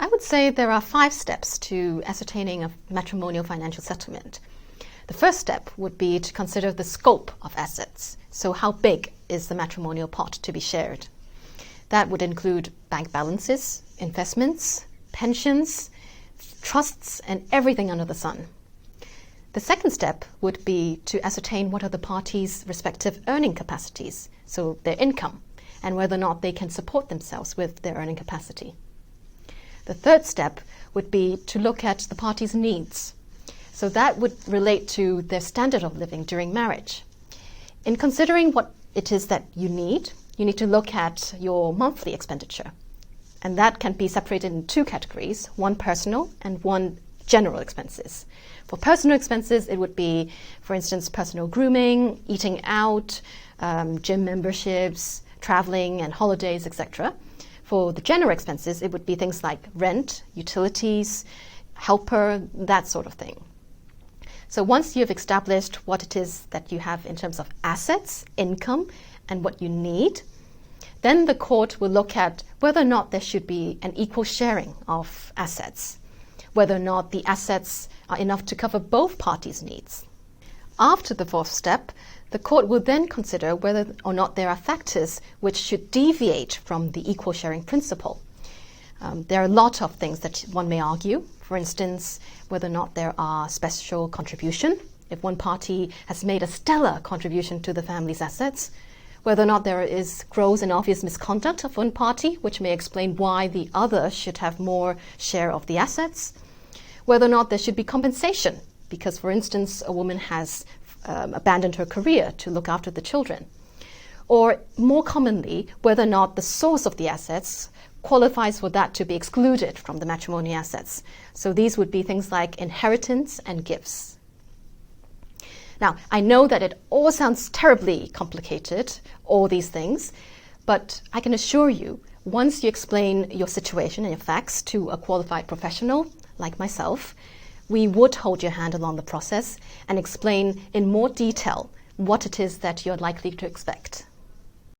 I would say there are 5 steps to ascertaining a matrimonial financial settlement. The first step would be to consider the scope of assets. So how big is the matrimonial pot to be shared? That would include bank balances, investments, pensions, trusts, and everything under the sun. The second step would be to ascertain what are the parties' respective earning capacities, so their income, and whether or not they can support themselves with their earning capacity. The third step would be to look at the parties' needs. So that would relate to their standard of living during marriage. In considering what it is that you need to look at your monthly expenditure. And that can be separated in 2 categories, one personal and one general expenses. For personal expenses, it would be, for instance, personal grooming, eating out, gym memberships, traveling and holidays, etc. For the general expenses, it would be things like rent, utilities, helper, that sort of thing. So once you've established what it is that you have in terms of assets, income, and what you need, then the court will look at whether or not there should be an equal sharing of assets, whether or not the assets are enough to cover both parties' needs. After the 4th step, the court will then consider whether or not there are factors which should deviate from the equal sharing principle. There are a lot of things that one may argue. For instance, whether or not there are special contribution, if one party has made a stellar contribution to the family's assets, whether or not there is gross and obvious misconduct of one party, which may explain why the other should have more share of the assets, whether or not there should be compensation, because, for instance, a woman has abandoned her career to look after the children. Or more commonly, whether or not the source of the assets qualifies for that to be excluded from the matrimonial assets. So these would be things like inheritance and gifts. Now, I know that it all sounds terribly complicated, all these things, but I can assure you, once you explain your situation and your facts to a qualified professional like myself, we would hold your hand along the process and explain in more detail what it is that you're likely to expect.